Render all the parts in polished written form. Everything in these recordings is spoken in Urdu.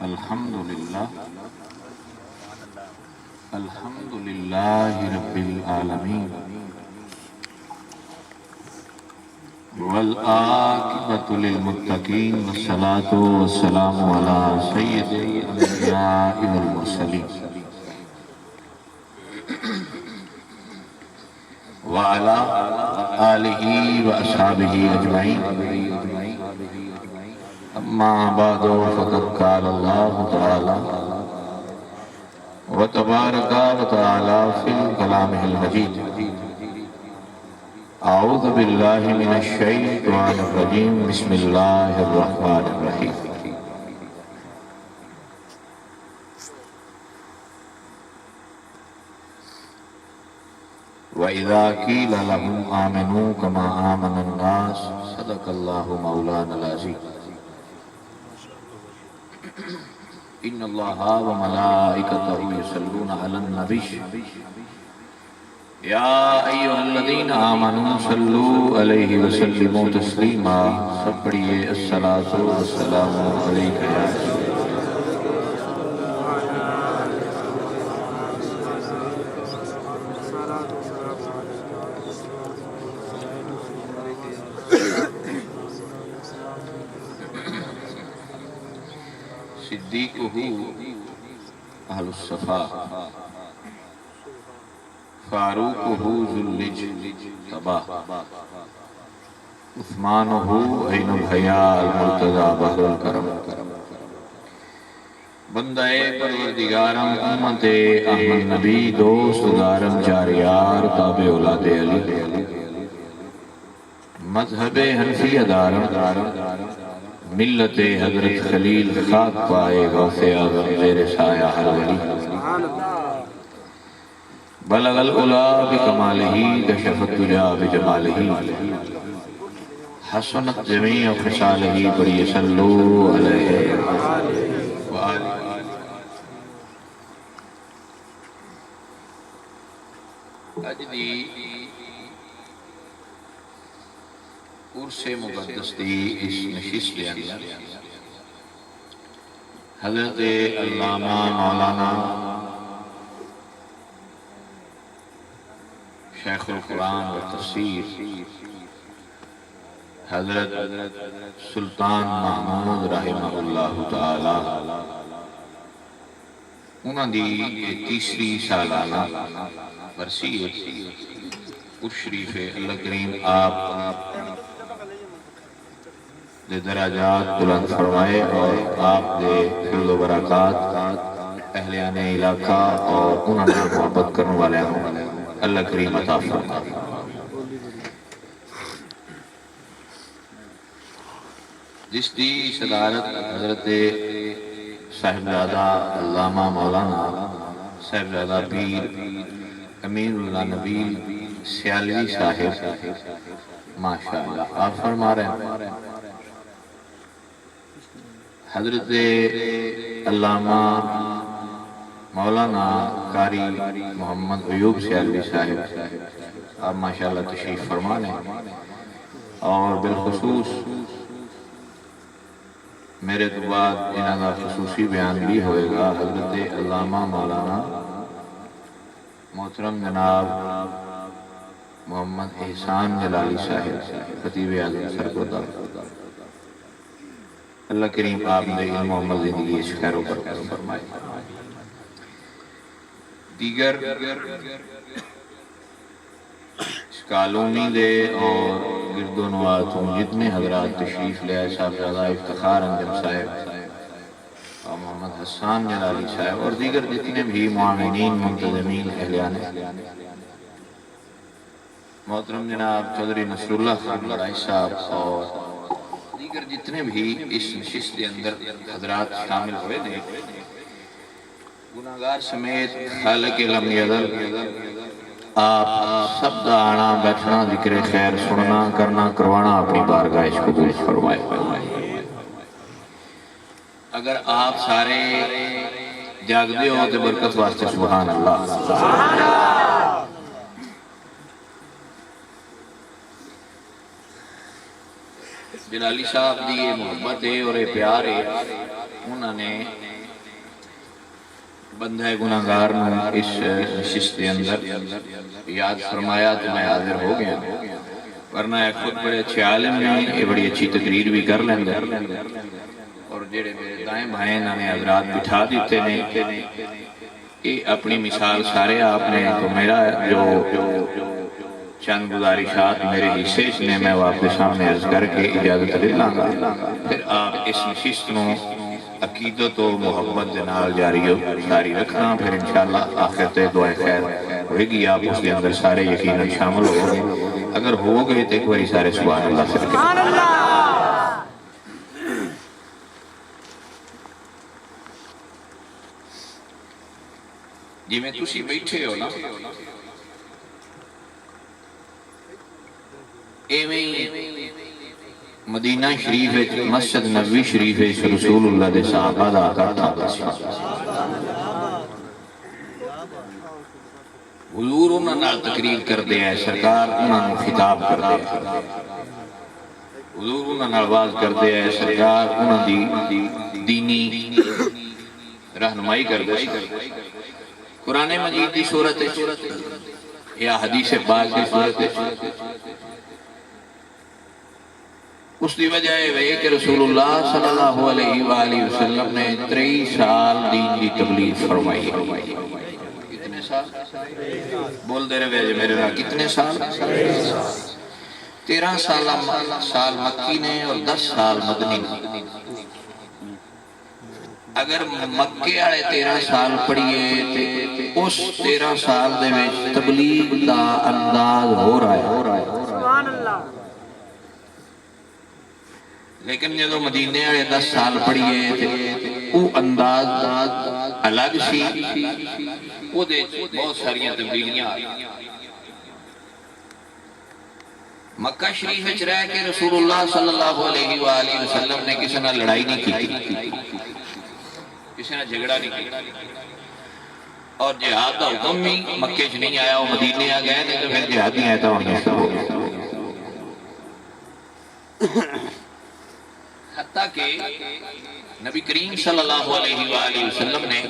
الحمدللہ الحمدللہ رب العالمین والعاقبۃ للمتقین والصلاۃ والسلام علی سید الانبیاء والمرسلین وعلی آلہ واصحابہ اجمعین اما بعد فقد قال اللہ تعالی وتبارک وتعالی فی کلامہ المجید اعوذ باللہ من الشیطان الرجیم بسم اللہ الرحمن الرحیم وَإِذَا قِيلَ لَهُمْ آمِنُوا كَمَا آمَنَ النَّاسُ صدق اللہ مولانا العظیم ان اللہ وملائکتہ یصلون علی النبی یا ایھا الذین آمنوا صلوا علیہ وسلموا تسلیما سب پڑھیے الصلاۃ والسلام علیک یا رسول صدیقہ اہل الصفا فاروقہ ذو الاجتبا عثمانہ عین الحیاء المرتضی بحر الکرم بندہ پروردگارم امت احمد نبی دوست دارم جاریار تابع اولاد علی مذہب حنفیہ دارم ملت حضرت خلیل خاک پائے غوث اعظم زیر سایہ ہر ولی بلغ العلا بکمالہ کشف الدجا بجمالہ حسنت جمیع خصالہ بڑی صلو علیہ وآلہ اجدی عرص مقدس دی اس نشست کے اندر حضرت علامہ مولانا شیخ القرآن و تفسیر حضرت سلطان محمود رحمہ اللہ تعالی انہوں دی تیسری سالانہ برسی اس شریف اللہ کریم آپ دے درجات بلند فرمائے اور آپ دے فضل و برکات اہلیان علاقہ اور انہوں نے محبت کرنے والے ہوں اللہ کریم عطا فرمائے جس دی صدارت حضرت صاحبزادہ علامہ مولانا صاحبزادہ پیر امیر اللہ نبیل سیالوی صاحب ماشاءاللہ آپ فرما رہے ہیں حضرت علامہ مولانا قاری محمد ایوب سیالوی صاحب آپ ماشاءاللہ تشریف فرما لیں اور بالخصوص میرے تو بعد انہاں کا خصوصی بیان بھی ہوئے گا حضرت علامہ مولانا محترم جناب محمد احسان جلالی صاحب خطیب اعظم سرگردہ اللہ کریم آپ نے علم و عمل زندگی اس خیر و برکت فرمائے دیگر اس کالونی دے اور گرد و نواتوں جتنے حضرات تشریف لے آئے صاحبزادہ افتخار انجم صاحب اور محمد حسان جلالی صاحب اور دیگر جتنے بھی معاونین منتظمین اہلیان محترم جناب چودھری نصر اللہ خان لڑائی صاحب اور دیگر جتنے بھی اس نشست کے اندر حضرات شامل ہوئے تھے گناہگار سمیت خالق لم یزل آپ سب دا آنا بیٹھنا ذکر خیر سننا کرنا کروانا اپنی بارگاہ اس قبول فرمائے اگر آپ سارے جاگ دے ہو تو برکت واسطے سبحان اللہ جلالی صاحب دی یہ محبت ہے اور یہ پیار ہے انہوں نے بندہ گناہگار اس نشست کے اندر یاد فرمایا تو میں حاضر ہو گیا، ورنہ خود بڑے اچھے عالم ہیں، یہ بڑی اچھی تقریر بھی کر لیں گے، اور جڑے میرے دائیں بھائیں انہوں نے حضرات بٹھا دیتے ہیں، یہ اپنی مثال سارے آپ نے، تو میرا جو چند گزارشات میرے حصے نے میں وہ آپ کے سامنے عرض کر کے اجازت لے لاں گا، پھر آپ اس نشست نو عقیدت و محبت دے نال جاری رکھنا، پھر انشاءاللہ آخر تے دعائے خیر ہوئے گی، آپ اس کے اندر سارے یقیناً شامل ہو گئے، اگر ہو گئے تو ایک باری سارے سبحان اللہ سے سبحان اللہ۔ جی میں تسی بیٹھے ہو نا، مدینہ شریف مسجد نبوی شریف رسول اللہ دے صحابہ دا آقا تھا سی، حضور انہاں نال تقریر کر دے ہیں، سرکار انہاں نو خطاب کر دے ہیں، حضور انہاں نال واز کر دے ہیں، سرکار انہاں دی دینی رہنمائی کر دے ہیں، قرآن مجید دی صورت یا حدیث پاک دی صورت، اس دی وجہ ہے کہ رسول اللہ صلی اللہ علیہ وآلہ وسلم نے 23 سال دین دی تبلیغ فرمائی ہے۔ کتنے سال؟ بول دے رہے ہیں میرے رہا کتنے سال؟ 13 سال مکی نے اور 10 سال مدنی نے۔ اگر مکے آئے 13 سال پڑھئے تو اس 13 سال دے میں تبلیغ دا انداز ہو رہا ہے، سبحان اللہ۔ لیکن جدو مدینے آئے 10 سال پڑھئے تھے وہ انداز الگ سی، وہ دے بہت ساریاں تبدیلیاں آئی۔ مکہ شریف وچ رہ کے رسول اللہ صلی اللہ علیہ وآلہ وسلم نے کسی نے لڑائی نہیں کی، کسی نے جھگڑا نہیں کی، اور جہاد دا حکم بھی مکے چ نہیں آیا، وہ مدینے آ گئے تو پھر جہاد نہیں آیا تھا انہیں شروع ہو گیا۔ حتیٰ کہ نبی کریم صلی اللہ علیہ وآلہ وسلم نے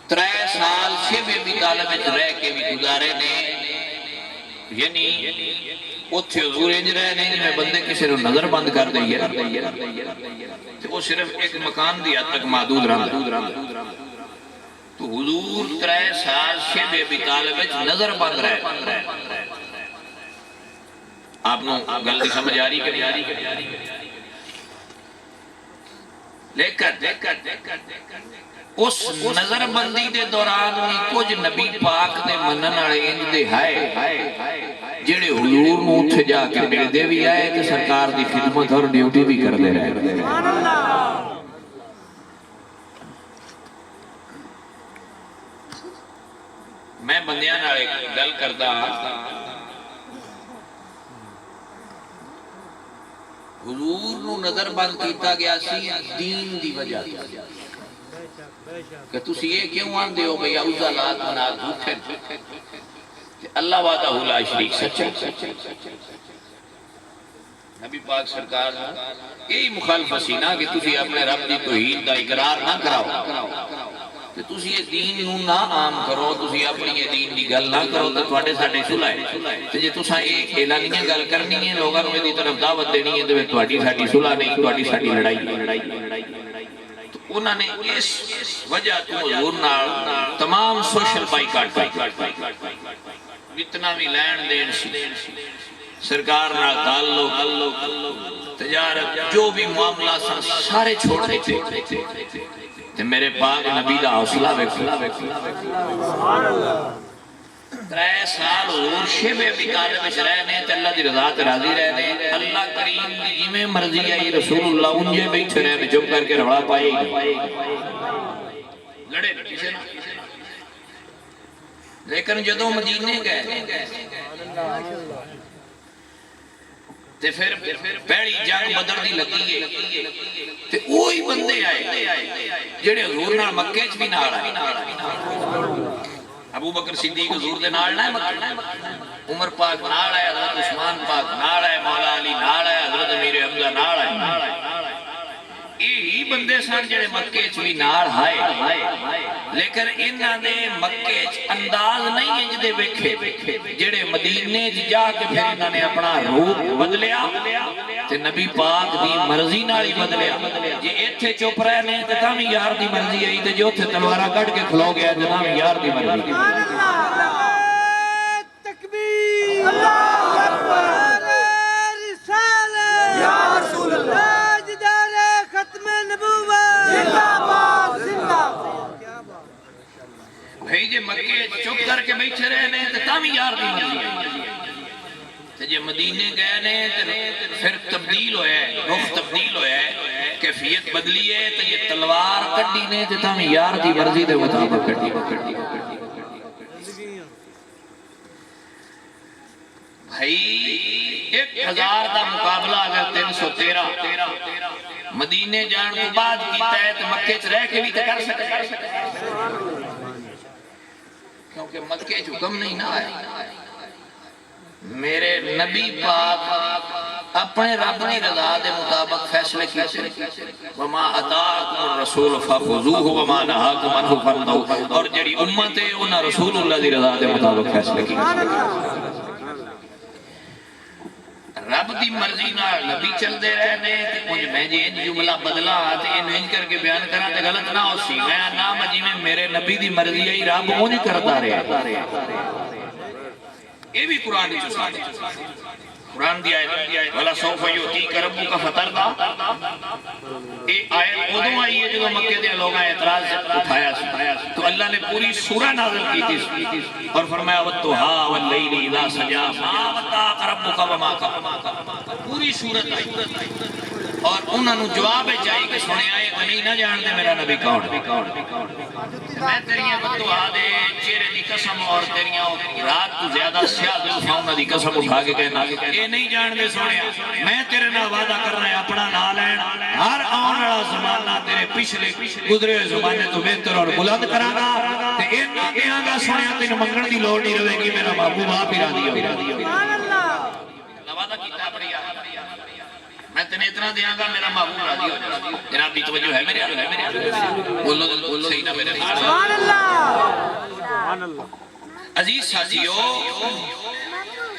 3 سال شب ابی طالب میں رہ کے بھی گزارے نے، یعنی اتھے حضور انج رہے نے جنہیں بندے کسی رو نظر بند کر دئیے، تو وہ صرف ایک مکان دی حد تک محدود رہا، تو حضور 3 سال شب ابی طالب میں نظر بند رہے۔ آپ نے گلتی سمجھ آ رہی کہ لیکن اس نظر بندی دے دوران بھی کچھ نبی پاک دے منن والے انج دے ہائے جڑے حضور نو اٹھ جا کے ملدے بھی آئے تے سرکار دی خدمت اور ڈیوٹی بھی کر دے رہے۔ سبحان اللہ۔ میں بندیاں نال گل کردا حضور نو نظر بند کیتا گیا سی دین دی وجہ کہ تسی یہ کیوں آن دے ہو بھئی اوزا لات منات جھوٹے کہ اللہ وعدہ لا شریک سچا، نبی پاک سرکار یہی مخالفت سی نا کہ تسی اپنے رب دی توحید دا اقرار نہ کراؤ، کہ تسی یہ دین نو نہ عام کرو، تسی اپنی یہ دین دی گل نہ کرو تو تواڈے ساڈے صلح ہے، تے جے تساں ایک اعلانیہ گل کرنی ہے لوگاں نوں دی طرف دعوت دینی ہے تے تواڈی ساڈی صلح نہیں، تواڈی ساڈی لڑائی ہے۔ تو انہوں نے اس وجہ تو حضور نال تمام سوشل بائیکاٹ اتنا بھی لین دین سی، سرکار نال تعلق تجارت جو بھی معاملہ سارے چھوڑ دیتے تے میرے پاک نبی دا حوصلہ ویکھو۔ 3 سال حضور شب ابی طالب وچ رہنے تے اللہ دی رضا تے راضی رہنے، اللہ کریم دی جویں مرضی آئی رسول اللہ انجے بیٹھے رہنے، چپ کر کے روڑا پائے لڑے کسے نہ، لیکن جدوں مدینے گئے تے پھر پہلی جنگ بدر دی لگی ہے تے وہی بندے آئے جڑے حضور نال مکے چ بھی نال آئے، ابو بکر صدیق حضور دے نال نہ مکے، عمر پاک نال آئے، حضرت عثمان پاک نال آئے، مولا علی نال آئے، حضرت امیر حمزہ نال آئے، یہی بندے سن جڑے مکے چ بھی نال ہائے لیکن انہاں دے مکے چ انداز نہیں انج دے ویکھے جڑے مدینے چ جا کے پھر انہاں نے اپنا روپ بدلیا تے نبی پاک دی مرضی نال ہی بدلیا جے ایتھے چپ رہے نے تے تاں وی یار دی مرضی آئی تے جو اوتھے تلواراں کڈ کے کھلو گیا تے تاں وی یار دی مرضی سبحان اللہ تکبیر اللہ اکبر رسالت یا رسول اللہ تاجدار ختم نبوت زندہ باد زندہ بھائی جے مکے چپ کر کے بیٹھے رہے نے تے تاں وی یار دی مرضی آئی تے جے مدینے گئے نے تے پھر تبدیل ہویا ہے رخ تبدیل ہویا ہے کیفیت بدلی ہے تے یہ تلوار کڈی نے تے تاں وی یار دی مرضی دے مطابق کڈی بھائی 1000 دا مقابلہ اگر 313 مدینے جان کو بعد کیتا ہے تو مکے چ رہ کے بھی تے کر سکتے کیونکہ مکے چ حکم نہیں نہ آیا میرے نبی پاک اپنے رب کی رضا دے مطابق فیصلے کیتے وما اتاکم الرسول فخذوه وما نهاکم عنہ فانتهوا اور جڑی امت ہے انہاں رسول اللہ دی رضا دے مطابق فیصلے کیتے رب دی مرضی نال نبی چل دے رہے نے تے کچھ میں جے جملہ بدلا تے انج کر کے بیان کراں تے غلط نہ ہو سی میں نام جویں میرے نبی دی مرضی ہے رب اونج کردا رہیا یہ بھی قرآن کی چیز قرآن دی آیت وَلَا سَوْفَ يُؤْتِيكَ رَبُّكَ فَتَرْضَىٰ یہ آیت ادوں آئی ہے جو مکے دے لوگوں نے اعتراض اٹھایا تو اللہ نے پوری سورہ نازل کی تھی اور فرمایا وَالضُّحَىٰ وَاللَّيْلِ إِذَا سَجَىٰ مَا وَدَّعَكَ رَبُّكَ وَمَا قَلَىٰ پوری سورت آئی اور انہوں نے جواب چاہیے کہ سنے آئے تو نہیں نہ جان دے میرا نبی کون میں تیریاں بدعا دے چہرے دی قسم اور تیریاں رات تو زیادہ سیاہ زلفاؤں دی قسم اٹھا کے کہنا یہ نہیں جان دے سنے میں تیرے نہ وعدہ کر رہا ہے اپنا نہ لین ہر آن والا زمانہ تیرے پچھلے گزرے زمانے تو بہتر اور بلند کراں گا تے اینا کہاں گا سنے تینوں منگن دی لوڑ نہیں رہے گی میرا محبوب آپ ہی راضی ہو سبحان اللہ وعدہ کیتا بڑی میں تنہیں اتنا دیاں گا میرا محبوب راضی ہو جائے جناب دی توجہ ہے میرے بولو صحیح نہ میرے سبحان اللہ سبحان اللہ عزیز ساتھیو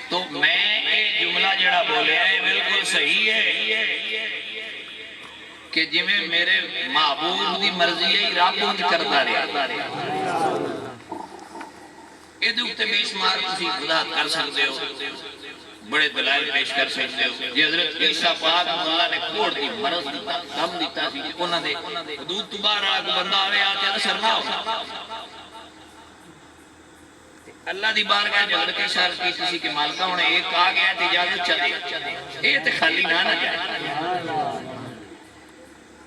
تو میں یہ جملہ جڑا بولے ہے بالکل صحیح ہے کہ جی میں میرے محبوب دی مرضی ہے رب انج کرتا رہا یہ دوکتے بے شمار کسی وضاحت کر سکتے ہو بڑے دلائل پیش کر سکتے ہو یہ حضرت عیسیٰ پاک اللہ نے کوڑ دی مرض دیتا دم دیتا سی انہوں نے حدود تو باہر آگے بندہ آوے آتے اثر نہ ہو اللہ دی بارگاہ جو حضرت اشارت کی کسی کے مالکہ انہیں ایک آ گیا تھی اجازت چلے یہ تے خالی نہ جائے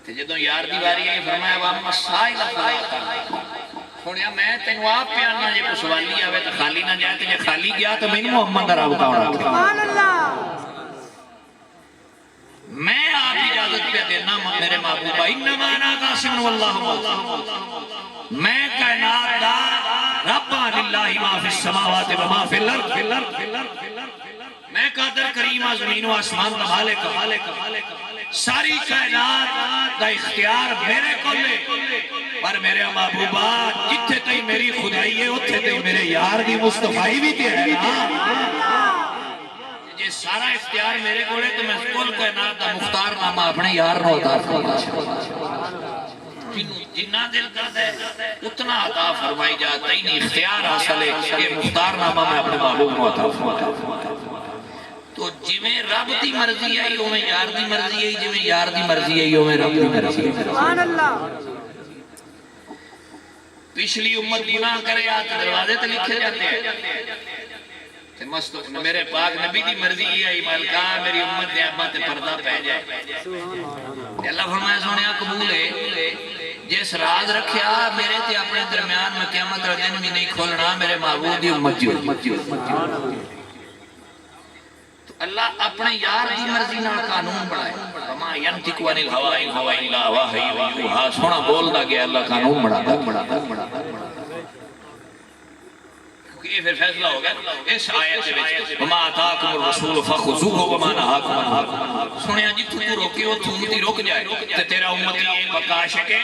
تے جدوں یار دی باری ہے فرمایا وَامَّا السَّائِلَ فَلَا تَنْهَرْ سنیا میں تینوں آپ پیاننا جے کو سوالی آوے تو خالی نہ جائے تو جے خالی گیا تو میں محمد رابطہ ہونا سبحان اللہ میں آپ اجازت پہ دینا میرے محبوبہ انما انا قاسم واللہ مولا میں کائنات دا ربا للہ ما فی السماوات وما فی الارض میں قادر کریم زمین و آسمان کا مالک ساری کائنات دا اختیار میرے کو لے پر میرے محبوبہ جتھے تئی میری خدائی ہے اتھے تئی میرے یار دی مصطفائی بھی تے ہے یہ سارا اختیار میرے کو لے تو میں کل کائنات دا مختار نامہ اپنے یار نو عطا فرما جنہ دل کرتا ہے اتنا عطا فرمائی جاتا ہی نہیں اختیار حاصل ہے یہ مختار نامہ میں اپنے معلوم نو عطا فرما تو جویں رب دی مرضی ہے اویں یار دی مرضی ہے جویں یار دی مرضی ہے اویں رب دی مرضی ہے سبحان اللہ پچھلی امت گناہ کرے آتے دروازے تے لکھے جاتے ہیں میرے پاک نبی دی مرضی ہے مالکہ میری امت دے امت پردہ پہ جائے اللہ فرمایا سونیا قبول ہے جس راز رکھیا میرے تے اپنے درمیان میں قیامت دن بھی نہیں کھولنا میرے معبود دی امت جو اللہ اپنے یار دی مرضی نال قانون بنائے وما ينطق عن الهوى ان هو الا وحی یوحى سونا بولدا گیا اللہ قانون بناتا یہ پھر فیصلہ ہو گیا اس آیت وچ وما آتاکم الرسول فخذوہ وما نہاکم عنہ سنیا جتھوں تو روکے اتھوں امتی رک جائے تے تیرا امتی ایک پکا شکے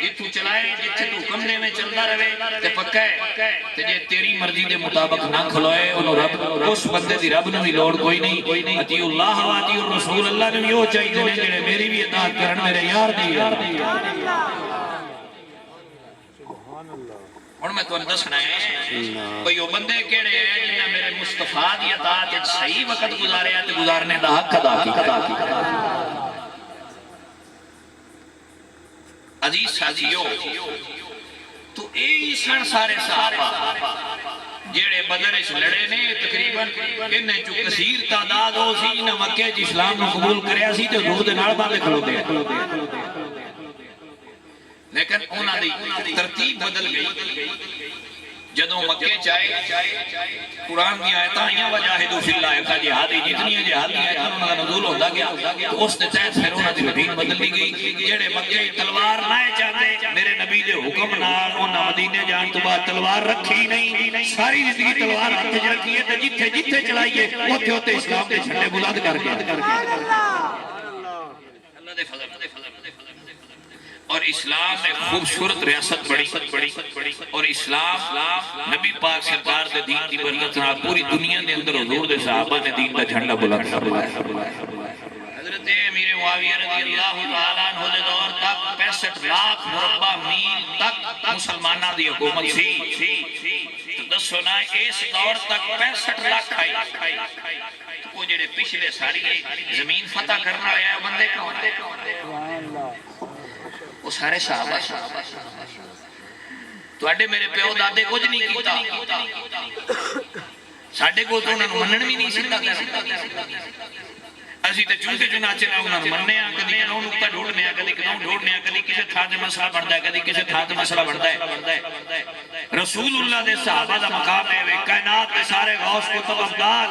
جتھوں چلائے جتھے تو حکم دے میں چلدا رہے تے پکا ہے تے جے تیری مرضی دے مطابق نہ کھلوئے انہوں رب اس بندے دی رب نو بھی لوڑ کوئی نہیں اطیع اللہ و اطیع الرسول اللہ نے یہ چاہیے نے جڑے میری بھی اطاعت کرن میرے یار دی ہن میں تانوں دسنا ہے کوئی وہ بندے کیڑے ہیں جنہاں میرے مصطفیٰ دی اطاعت وچ صحیح وقت گزاریا تے گزارنے دا حق ادا کیتا عزیز ساتھیو تو اے سن سارے صحابہ جیڑے بدر اس لڑے نے تقریباً انہیں جو کثیر تعداد ہو سی انہیں مکہ جی اسلام نے قبول کریا سی تو حضور دے نال باندے کھلو دے لیکن انہاں دی ترتیب بدل گئی جدوں مکے چاہے قرآن کی آیتاں آئیاں وجاہدوا فی اللہ کا جہادی جتنی جہاد کی آیتاں انہاں کا نزول ہوتا گیا تو اس نے تحت پھر انہاں دی روٹین بدل دی گئی جڑے مکے تلوار نہ چاہتے میرے نبی دے حکم نال انہاں مدینے جان تو بعد تلوار رکھی نہیں ساری زندگی تلوار ہاتھ وچ رکھی ہے تے جتھے جتھے چلائیے اوتھے اوتھے اسلام دے جھنڈے بلند کر کے اللہ دے فضل اور اسلام میں خوبصورت ریاست بڑی اور اسلام نبی پاک سرکار دے دین دی برکت نال پوری دنیا دے اندر حضور دے صحابہ نے دین دا جھنڈا بلند فرمایا حضرت امیر معاویہ رضی اللہ تعالیٰ عنہ دے دور تک 65 لاکھ مربع میل تک مسلمانہ دی حکومت سی تو دسو نا اس دور تک 65 لاکھ آئی وہ جڑے پچھلے ساری زمین فتح کرنا آیا بندے کون وہ سارے صحابہ تو اڈے میرے پیو دادے کچھ نہیں کیتا ساڑھے کو تو انہوں نے منن بھی نہیں سکتا اسی تے چونکہ چنانچہ نہ انہوں نے مننے آن کدی کنوں نکتہ ڈھوڑنے آن کدی کنوں ڈھوڑنے آن کدی کسے تھا دے مسئلہ بڑھتا ہے کدی کسے تھا دے مسئلہ بڑھتا ہے رسول اللہ دے صحابہ دا مقام ہے وہ کائنات دے سارے غوث کو تب افضال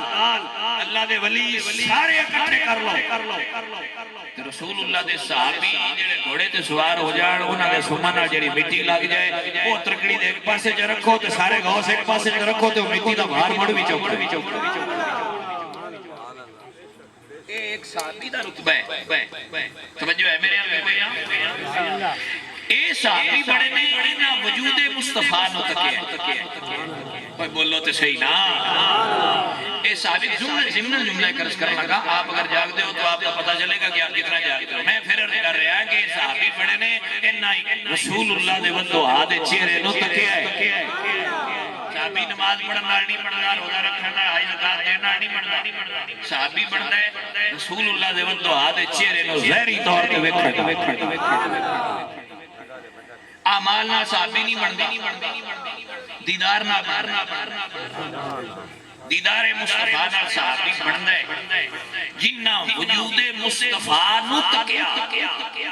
اللہ دے ولی سارے اکٹھے کر لو رسول اللہ دے صحابی جڑے گھوڑے تے سوار ہو جان انہاں دے سمانہ جڑی مٹی لگ جائے وہ ترکڑی دے ایک پاسے جو رکھو تے سارے غوث ایک پاسے جو رکھو تے مٹی دا بھار مڑ بھی چوکڑ ایک صحابی دا رتبہ ہے توجہ ہے میرے یہاں اے صحابی بڑے نے نا وجود مصطفیٰ نو تکے کوئی بولو تے صحیح نا اے صحابی ضمن جملہ کرس کرنا لگا آپ اگر جاگ دے ہو تو آپ کا پتہ چلے گا کہ آپ کتنا جاگتے ہو میں پھر کر رہا ہے کہ صحابی بڑے نے رسول اللہ دے ودو آدھے چہرے نو تکے ہے صحابی نماز پڑھنا نہیں پڑھنا روزہ رکھنا حج زکات دینا نہیں پڑھنا صحابی بنتا ہے رسول اللہ دے ودو آدھے چہرے نو ظاہری طور تے ویکھنا اعمال نہ صحابی نہیں بنتا دیدار نہ بنتا دیدار مصطفیٰ نہ صحابی بنتا ہے جنہ وجود مصطفیٰ نو تکیا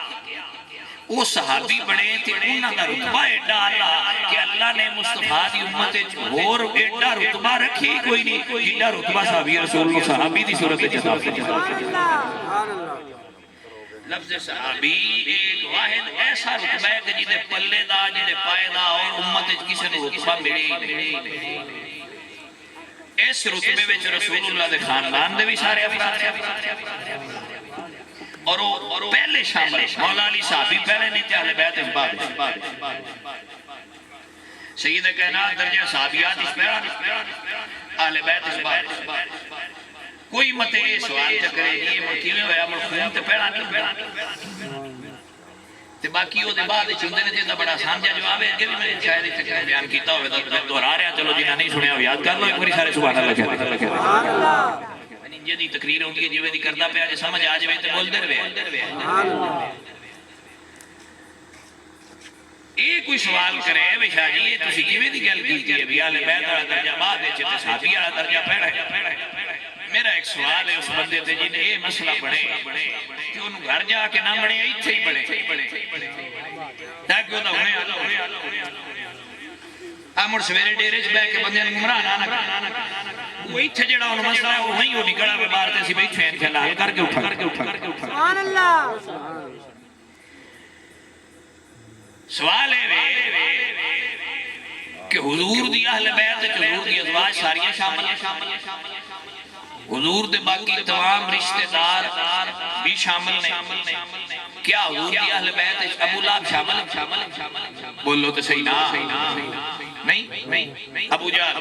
وہ صحابی بڑے تھے انہاں دا رتبہ ایڈا اللہ کہ اللہ نے مصطفیٰ دی امت اور ایڈا رتبہ رکھی کوئی نہیں جنہ رتبہ صحابی رسول اللہ صحابی دی صورت جتا لفظ صحابی ایک واحد ایسا رتبہ ہے کہ جنہیں پلے دا جنہیں پائے دا اور امت کسی نے رتبہ ملی اس رتبے وچ رسول اللہ دے خاندان دے بھی سارے افراد اور پہلے شامل مولا علی صحابی پہلے نہیں تھے اہل بیت اس بعد سید کائنات درجہ صحابیات اس پہلا اہل بیت اس بعد کوئی مت یہ سوال چکرے یہ مکیویں ہویا مرخوم تے پہلا نہیں تے باقی وہ دے بعد چندے نے تے بڑا آسان جا جواب ہے کہ بھی میں شاید اتنے بیان کیتا ہوئے تو دہرا رہا چلو جنہاں نہیں سنیا ہو یاد کر لو ایک باری سارے سبحان اللہ کہتے جدی تقریر ہوندی ہے جویں دی کردا پیا جے سمجھ آ جویں تے بول دے رہے اے کوئی سوال کرے وے شاہ جی تسی کیویں دی گل کیتی ہے بھی اہل بیت والا درجہ بعد وچ تے صحابی والا درجہ پہلا ہے میرا ایک سوال ہے اس بندے تے جن اے مسئلہ پڑھے کہ انہوں گھر جا کے نہ بڑے ایتھے ہی بڑے تاکہ وہ ہونے آلو آمر سویرے ڈیرے چ بیٹھ کے بندے نے گمراہ نہ وہ ایتھے جڑا انہوں مسئلہ ہے وہ وہیں وہ نکلا پہ بار تے سی بھئی چھین کے لال کر کے اٹھا سبحان اللہ سوال ہے کہ حضور دی اہل بیت حضور دی ازواج ساریاں شامل ہیں، حضور دے باقی تمام رشتہ دار بھی شامل ہیں، کیا حضور دی اہل بیت ابو لہب شامل ہے؟ بولو تو صحیح نا، نہیں ابو جہل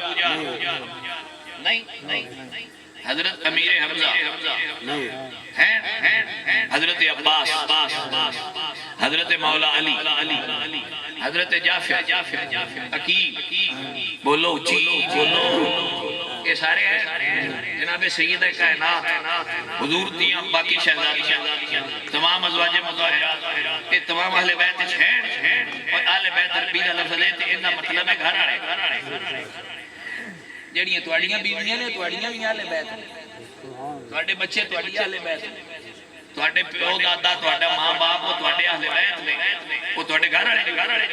نہیں، حضرت امیر حمزہ ہیں، حضرت عباس، حضرت مولا علی، حضرت جعفر، عقیل، بولو چی بولو، یہ سارے ہیں جناب سید کائنات، حضور دیاں باقی شہزادیاں، تمام ازواج مطہرات، یہ تمام اہل بیت ہیں، اور اہل بیت عربی دا لفظ ہے تے انہاں مطلب ہے گھر والے، جڑیاں تواڈیاں بیویاں نے تواڈیاں بھی اہل بیت نے، تواڈے بچے تواڈی اہل بیت نے، تواڈے پیو دادا تواڈا ماں باپ وہ تواڈے اہل بیت نے، وہ تواڈے گھر والے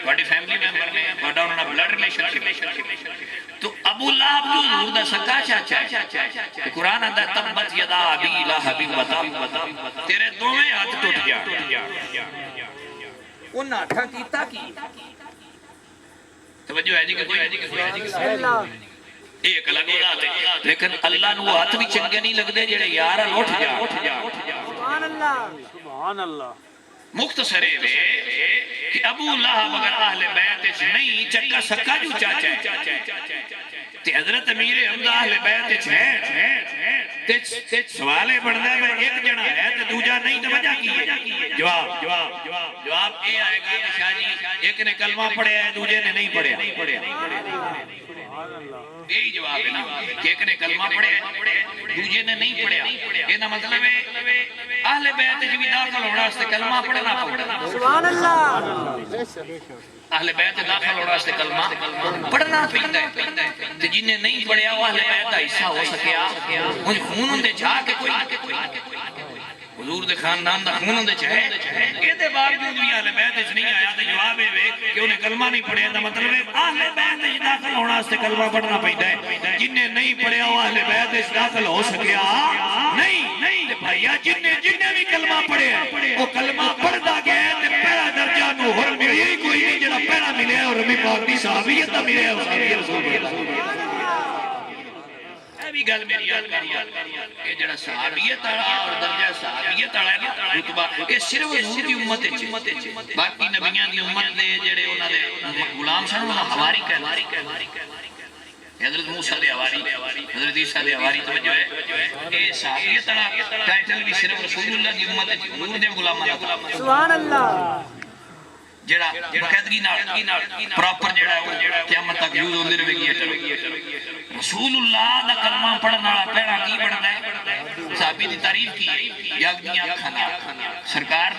تواڈے فیملی ممبر نے، تواڈا انہاں نال بلڈ ریلیشن شپ۔ تو ابو لہب جو حضور دا سکا چاچا ہے، قرآن آندا تبت یدا ابی لہب وتب، تیرے دوویں ہاتھ ٹوٹ گیا، انہاں ہتھاں کیتا کی؟ توجہ ہے جی کہ کوئی ایک الگ ذات ہے، لیکن اللہ نو ہاتھ بھی چنگے نہیں لگدے جڑے یار اٹھ جا۔ سبحان اللہ، سبحان اللہ۔ مختصر ہے کہ ابو لہب اگر اہل بیت نہیں چکا سکا جو چاچا ہے، تے حضرت امیر حمزہ اہل بیت ہے، تے سوال ہے بڑھدا ہے ایک جنا ہے تے دوجا نہیں تے وجہ کی ہے؟ جواب اے آئے گا کہ شاہ جی ایک نے کلمہ پڑھیا ہے دوجے نے نہیں پڑھیا، یہی جواب ہے نا کہ ایک نے کلمہ پڑھیا ہے دوجے نے نہیں پڑھیا، یہ نا مطلب ہے اہل بیت جو بھی داخل ہونا اس سے کلمہ پڑھنا پڑھنا، سبحان اللہ، اہل بیت داخل ہونا اس سے کلمہ پڑھنا پڑھنا ہے، تو جنہیں نہیں پڑھیا وہ اہل بیت کا حصہ ہو سکیا، مجھ خون اندے جا کے کوئی حضور دے خاندان دا خون اندے چاہے، یہ دے باوجود بھی اہل بیت اس نہیں آیا، تو جواب ہے کہ انہیں کلمہ نہیں پڑھیا، دا مطلب ہے اہل بیت اس داخل ہونا اس سے کلمہ پڑھنا پڑھتا ہے، جنہیں نہیں پڑھیا وہ اہل بیت اس داخل ہو سکیا نہیں، بھائیہ جنہیں بھی کلمہ پڑھے وہ کلمہ پڑھتا گیا ہے تے پہلا درجہ نو حرم یہی کوئی نہیں جنہا پہلا ملے ہے اور رمی پاک دی صحابیت ملے ہے اور صحابی رسول اللہ، اے بھی گل میری یاد کری کہ جڑا صحابیت آڑا اور درجہ صحابیت آڑا ہے نا رتبہ یہ صرف حضور کی امت ہے، باقی نبیان کی امت دے جڑے انہاں دے غلام سن انہاں حواری کہلاری، حضرت موسیٰ دے حواری، حضرت عیسیٰ دے حواری، توجہ ہے یہ صحابیت آڑا ٹائٹل بھی صرف رسول اللہ کی امت ہے، حضور دے غلام سبحان اللہ، جڑا بقیدگی نال پراپر جڑا ہے قیامت تک یوز ہوندے رہے گی، رسول اللہ دا کلمہ پڑھنا پہلا کی بڑھنا ہے، صحابی دی تعریف کی یاگدیاں کھانا سرکار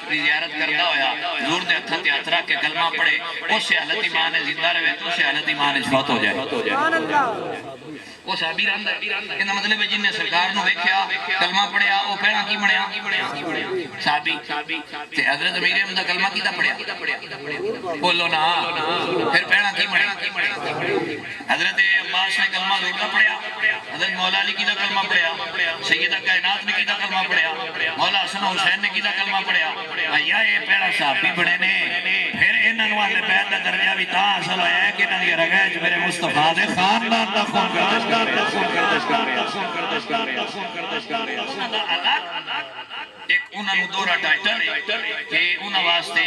دی زیارت کرتا ہویا حضور دے ہتھاں تے ہتھ رکھ کے کلمہ پڑھے، اس سے حالت ایمان زندہ رہے تو سے حالت ایمان فوت ہو جائے، سبحان اللہ، وہ صحابی رہندا ہے، انہاں مطلب ہے جن نے سرکار نو ویکھیا کلمہ پڑھیا وہ پہلا کی بنیا صحابی، تے حضرت امیر حمزہ کلمہ کیتا پڑھیا بولو نا، پھر پہلا کی بنیا حضرت عباس نے کلمہ ضرور پڑھیا، حضرت مولا علی کیتا کلمہ پڑھیا، سیدہ کائنات نے کیتا کلمہ پڑھیا، مولا حسن حسین نے کیتا کلمہ پڑھیا، بھائیا یہ پہلا صحابی بڑے نے، پھر انہاں نو اہل بیت دا درجہ بھی تا حاصل ہویا ہے کہ انہاں دی رگاں وچ میرے مصطفیٰ دے خاندان دا خون گردش کر رہا ایک انہاں نو دورہ ٹائٹل ہے کہ انہاں واسطے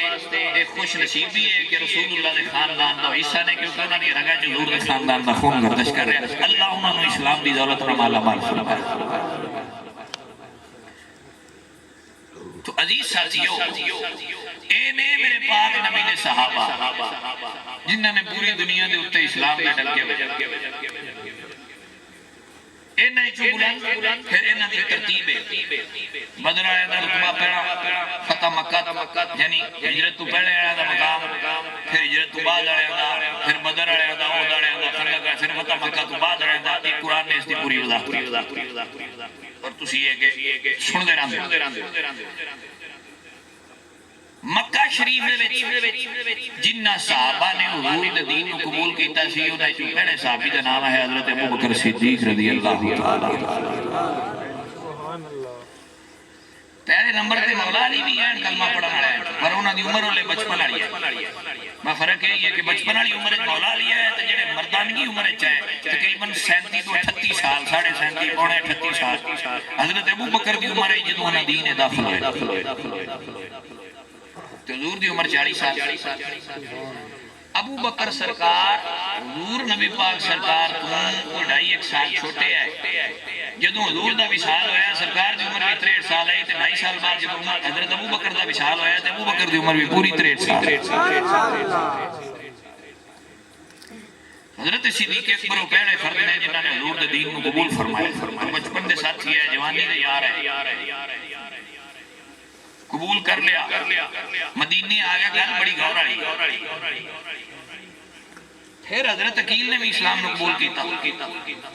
ایک خوش نصیب بھی ہے کہ رسول اللہ دے خاندان دا حصہ نے کیونکہ انہاں دی رگاں وچ حضور دے خاندان دا خون گردش کر رہا ہے، اللہ انہاں نو اسلام دی دولت نال مالا مال فرمائے۔ تو عزیز ساتھیو اے نے میرے پاک نبی دے صحابہ جنہاں نے پوری دنیا دے اتے اسلام دے ڈلکے بجا، انہاں ہی چو بلند پھر انہاں دی ترتیب ہے، بدر آیا دا رتبہ پہلا فتح مکہ یعنی ہجرت تو پہلے آیا دا مقام، پھر ہجرت تو بعد آیا دا، پھر بدر آیا دا، احد آیا دا، پھر فتح مکہ تو بعد آیا دا، ایک قرآن نے اس دی پوری وضاحت اور تسی یہ کہ سن دے رہاں مکہ شریف دے جنہ صحابہ نے حضور دے دین کو قبول کیتا سی انہیں جو پہلے صحابی دا نام ہے حضرت ابو بکر صدیق رضی اللہ تعالیٰ، پہلے نمبر تے مولا علی بھی ہیں کلمہ پڑھنا ہے، پر انہوں نے دی عمر والے بچپن والی ہے میں فرق یہی ہے کہ بچپن والی عمر مولا علی ہے تو جڑے مردانگی عمر ہے تقریباً 37 تو 38 سال 37.5 پونے 38 سال حضرت ابو بکر دی عمر ہے جدوں انہاں دین داخل ہوئے تو حضور دی عمر 40 سال ابو بکر سرکار حضور نبی پاک سرکار تو 2.5 سال چھوٹے ہے جدوں حضور دا وصال ہویا سرکار دی عمر بھی 63 سال ہے تے 2.5 سال بعد جدوں حضرت ابو بکر دا وصال ہویا تے ابو بکر دی عمر بھی پوری 63 سال حضرت صدیق اکبر وہ پہلے فرد نے جنہاں نے حضور دے دین کو قبول فرمایا بچپن دے ساتھی ہے جوانی دے یار ہے قبول کر لیا مدینے آ گیا گل بڑی غور والی پھر حضرت عقیل نے بھی اسلام کو قبول کیتا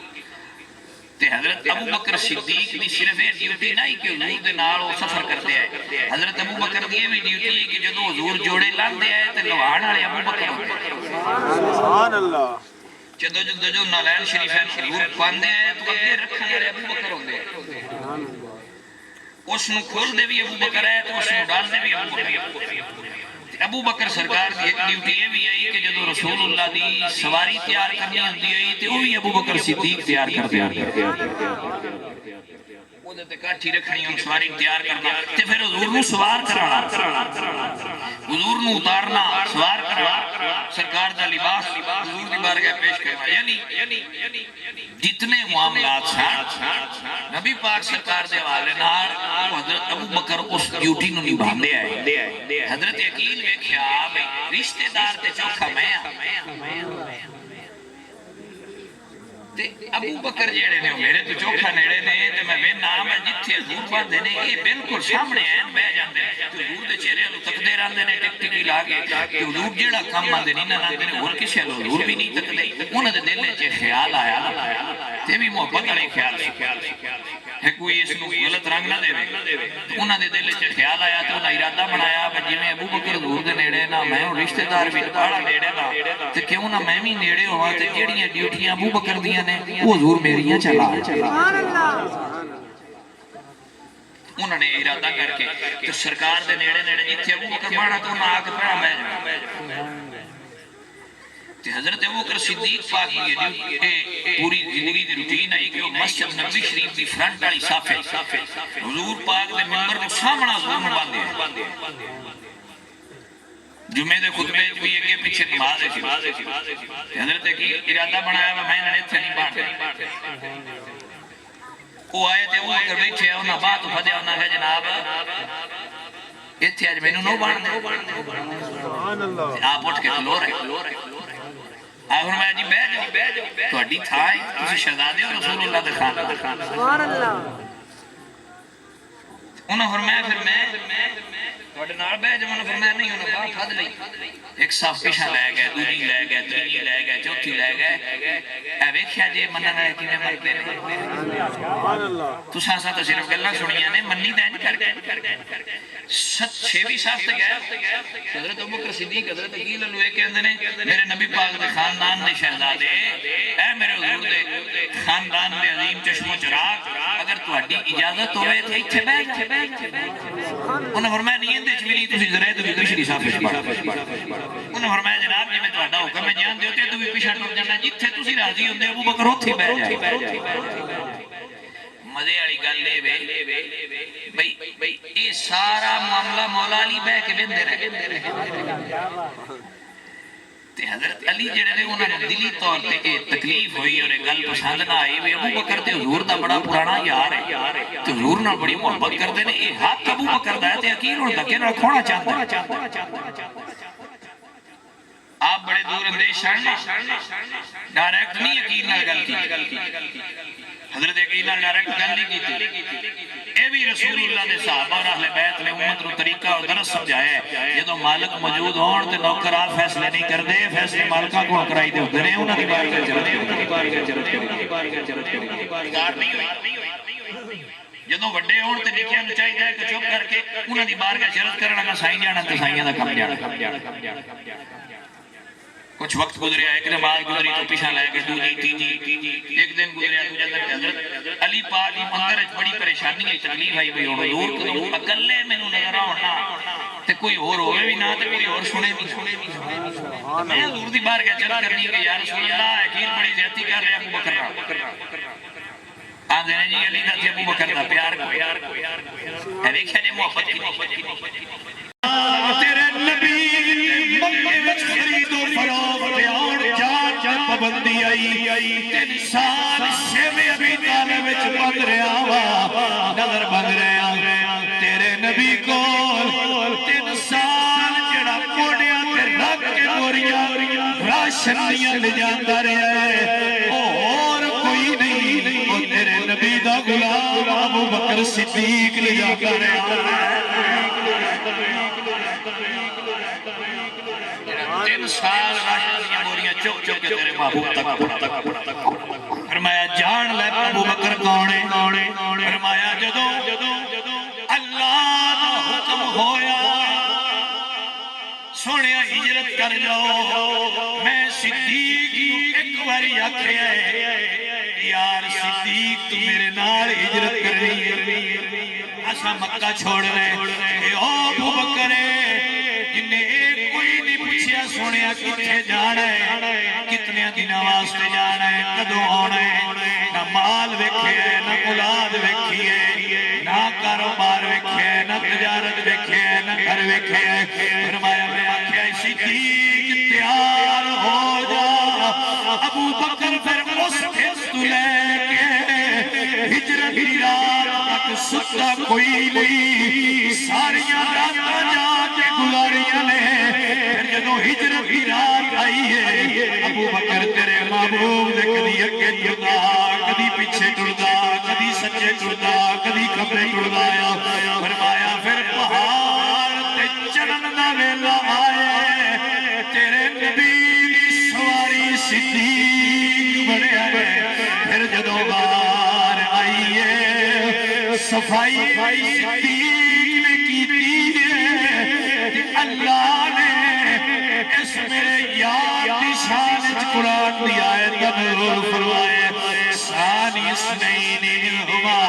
تے حضرت ابو بکر صدیق دی صرف یہ ڈیوٹی نہیں کہ حضور دے نال وہ سفر کرتے ہیں حضرت ابو بکر دی یہ بھی ڈیوٹی ہے کہ جدوں حضور جوڑے لاندے ہیں تے لوہان والے ابو بکر ہوندے سبحان اللہ جدوں نالین شریف حضور پاندے ہیں تو اگے رکھنے والے ابو بکر ہوندے اس نو کھول دے بھی ابو بکر ہے تو اس نو ڈال دے بھی ابو بکر ہے ابو بکر سرکار دی ایک ڈیوٹی یہ بھی ہے کہ جدو رسول اللہ دی سواری تیار کرنی ہوندی ہے تے وہ بھی ابو بکر صدیق تیار کرتے ہیں وہ تے کاٹھی رکھنی ہون سواری تیار کرنا تے پھر حضور نو سوار کرانا حضور نو اتارنا سوار کرانا سرکار دا لباس حضور دی بارگاہ پیش کرنا یعنی جتنے معاملات سن نبی پاک سرکار دے حوالے نال حضرت ابو بکر اس ڈیوٹی نو نبھاندے آئے حضرت عقیل ویکھیا بھئی رشتہ دار تے چوکھا میں تے ابو بکر جیڑے نے میرے تو چوکھا نیڑے نے تے میں وے نام ہے جتھے حضور باندے نے یہ بالکل سامنے ہیں بہ جاندے تے حضور دے چہرے نو تکدے رہندے نے ٹک ٹکی لا کے تے حضور جیڑا کم آندے نہیں نہ آندے نے اور کسے لو حضور بھی نہیں تکدے انہاں دے دل وچ خیال آیا تے بھی محبت والے خیال ہے کوئی اس نو غلط رنگ نہ دے انہاں دے دل وچ خیال آیا تے انہاں ارادہ بنایا کہ جویں ابو بکر حضور دے نیڑے نہ میں رشتہ دار بھی بالا نیڑے دا تے کیوں نہ میں بھی نیڑے ہواں تے جیڑیاں ڈیوٹیاں ابو بکر دیاں نے وہ حضور میریاں چلا سبحان اللہ انہوں نے ارادہ کر کے تو سرکار دے نیڑے نیڑے جتھے ابو بکر باڑا تو انہاں آ کے پڑا بیٹھ تے حضرت ابو بکر صدیق پاک کی پوری زندگی دی روٹین ہے کہ وہ مسجد نبوی شریف دی فرنٹ والی صف ہے حضور پاک دے منبر نو سامنا حضور نو باندھے جمعے دے خطبے کوئی اگے پیچھے نماز ہے حضرت کی ارادہ بنایا میں نے ایتھے نہیں باندھ وہ آئے تے وہ اگر بیٹھے انہاں بات فدیا انہاں کہ جناب ایتھے اج مینوں نو باندھ دے سبحان اللہ آپ اٹھ کے کھلو رہے آخر میں جی بہ جاؤ تہاڈی تھاں ہے تسی شہزادے ہو رسول اللہ دے خاندان سبحان اللہ انہاں فرمایا پھر میں تہاڈے نال بہ جاواں فرمایا نہیں انہاں باہ پھد لئی ایک صف پیچھے لے گئے دوجی لے گئے تیجی لے گئے چوتھی لے گئے اے ویکھیا جے منن والے کیویں مردے نے سبحان اللہ تساں سا تے صرف گلاں سنیاں نے منی تے انج کر کے چھویں صف تے گئے حضرت ابو بکر صدیق حضرت عقیل نو اے کہندے نے میرے نبی پاک دے خاندان دے شہزادے اے میرے حضور دے خاندان دے عظیم چشم و چراغ اگر تہاڈی اجازت ہوے تے ایتھے بیٹھ انہاں فرمایا نہیں اندے چ ملی تسی ذرا تے دوسری صف وچ بیٹھ انہاں فرمایا جناب جی میں تہاڈا حکم ہے جان دیو تے تو بھی پیچھے ٹر جانا جتھے تسی راضی ہوندے ابو بکر اوتھے بیٹھ جائے مزے والی گل اے بھئی یہ سارا معاملہ مولا علی بہ کے ویندے رہے تے حضرت علی جڑے نے انہاں نوں دلی طور تے اے تکلیف ہوئی اور گل پسند نہ آئی وی ابو بکر تے حضور دا بڑا پرانا یار ہے تے حضور نال بڑی محبت کردے نے اے حق ابو بکر دا ہے تے عقیل ہن دکے نال کھونا چاہندا آپ بڑے دور اندیش ہیں ڈائریکٹ نہیں عقیل نال گل کی حضرت عقیل نال ڈائریکٹ گل نہیں کی اے بھی رسول اللہ دے صحابہ اور اہل بیت نے امت نو طریقہ اور درس سمجھایا ہے جدوں مالک موجود ہون تے نوکران فیصلے نہیں کردے فیصلے مالکاں کو کرائی دے ہوندے نے انہاں دی بارگاہ چلدے جدوں وڈے ہون تے نکیاں نوں چاہیے کہ چپ کر کے انہاں دی بارگاہ شرط کرنا نہ سائیں جانا تے سائیاں دا کم جانا کچھ وقت گزریا، ایک نماز گزری تو پیچھا لے کے دوسری تیجی، ایک دن گزریا دوجا دن حضرت علی پاک دی منظر وچ بڑی پریشانی ہے، تکلیف آئی ہوئی، حضور کدوں اکلے مینوں نظر آنا تے کوئی اور ہوے بھی نہ تے کوئی اور سنے بھی، میں حضور دی بار گیا چل کرنی کہ یا رسول اللہ اخیر بڑی زیادتی کر رہے ابو بکر آندے نے جی علی دا تے ابو بکر دا پیار کوئی اے ویکھیا جی محبت کی تیرے نبی مکے وچ خرید و فروخت آن جان جان پابندی آئی، 3 سال شیب ابی طالب وچ بند رہا وا، نظر بند رہا تیرے نبی کول 3 سال جڑا کوڑیاں تے رکھ کے گوریاں راشن دیاں لے جاندا رہا ہے، اور کوئی نہیں، او تیرے نبی دا غلام ابو بکر صدیق لے جاندا رہا ہے۔ 3 سال راشن دیاں بوریاں چک چک کے تیرے محبوب تک فرمایا جان لے ابو بکر کون ہے، فرمایا جدوں اللہ دا حکم ہویا سونیا ہجرت کر جاؤ، میں صدیق نو ایک باری آکھیا ہے یار صدیق تو میرے نال ہجرت کرنی ہے، اسا مکہ چھوڑ رہے اے او ابو بکر جنہیں ایک کوئی نہیں پوچھیا سونیا کتنے جانا ہے، کتنے دنوں واسطے جانا ہے، کدوں آنا ہے، نہ مال ویکھے ہے، نہ اولاد ویکھی ہے، نہ کاروبار ویکھے ہے، نہ تجارت ویکھے ہے، نہ گھر ویکھے ہے، فرمایا میں آکھیا صدیق تیار ہو جا، ابو بکر پھر اس حصت لے کے ہجرت کی رات تک ستا کوئی نہیں، ساریاں راتاں جا کے گزاریاں نے، پھر جدوں ہجرت کی رات آئی ہے ابو بکر تیرے محبوب نے کدی اگے ٹردا کدی پیچھے ٹردا کدی سجے ٹردا کدی کھبے ٹردا آیا، فرمایا پھر پہاڑ تے چڑھن دا ویلا آئے تیرے نبی دی سواری صدیق بنیا ہے، پھر جدوں غار آئی ہے صفائی صدیق نے کیتی ہے، اللہ نے اس میرے یار دی شان وچ قرآن دی آیت نازل فرمائے، ثانی اثنین ہما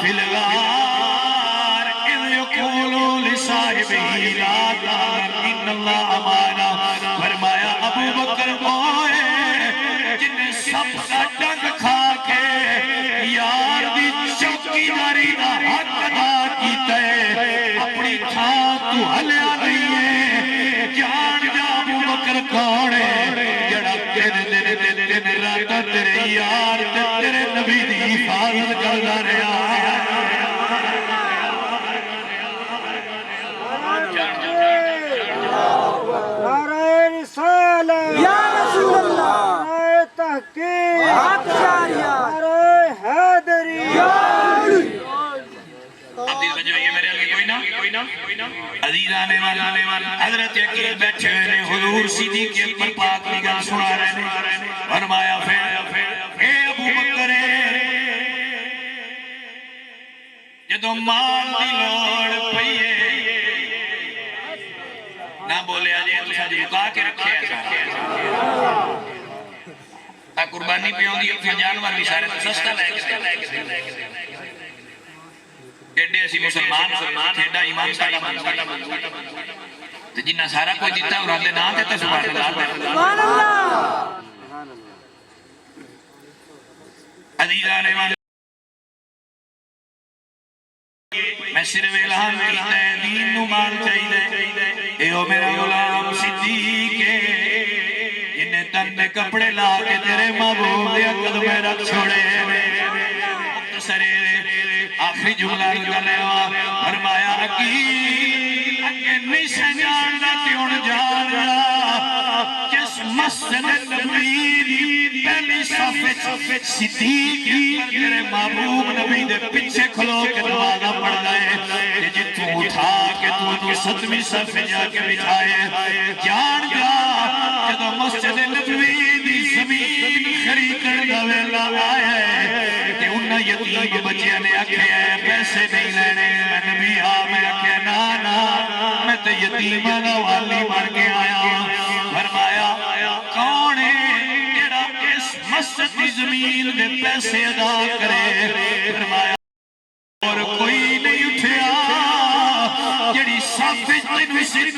فی الغار اذ یقول لصاحبہ لا تحزن ان اللہ معنا، فرمایا ابو بکر ہوئے جن سب کا ڈنگ کھا کے یار دی چوکیداری دا حق ادا کیتا ہے، اپنی تھان تو ہلیا نہیں ہے، جان جا ابو بکر کون ہے جڑا دن رات تیرے یار تے تیرے نبی دی حفاظت کردا رہا، نعرہ رسالت یا رسول اللہ، نعرہ تحقیق نعرہ حیدری عزیزانے والا حضرت عقیل بیٹھے ہوئے نے، حضور صدیق اکبر پاک کی گل سنا رہے ہیں، فرمایا پھر اے ابو بکر جدوں مال دی لوڑ پئی ہے نہ بولے آجے تساں جو لکا کے رکھے ہے سارا قربانی پہ ہوندی ہے جانور بھی سارے تو سستا لے کے ایڈے اسی مسلمان ایڈا ایمان ساڑا منسوٹا تو جنہ سارا کوئی دیتا ہے اور دے نام دیتا سبحان اللہ عزیزان ایمان میں صرف اعلان کرتا ہے دین نو مال چاہیے اے او میرا غلام صدیق جنہیں تن دے کپڑے لا کے تیرے محبوب دے قدمیں رکھ چھوڑے مختصر آخری جملہ نکلے فرمایا عقیل اگے نہیں سجان دا تیون جان را جس مسجد نبی دی پہلی صف صدیق اکبر تیرے محبوب نبی دے پیچھے کھلو کے نمازہ پڑھ لائے جتوں اٹھا کے تو 7ویں صف جا کے بٹھائے جان جا جدو مسجد نبوی دی زمین خریدن دا ویلا آیا ہے کہ انہاں یتیم بچیاں نے آکھیا ہے پیسے نہیں لینے میں نبی میں آکھیا نا نا میں تے یتیماں دا والی مار کے آیا فرمایا مسجد کی زمین دے پیسے ادا کرے فرمایا اور کوئی نہیں اٹھیا جڑی صف تینوں صدیق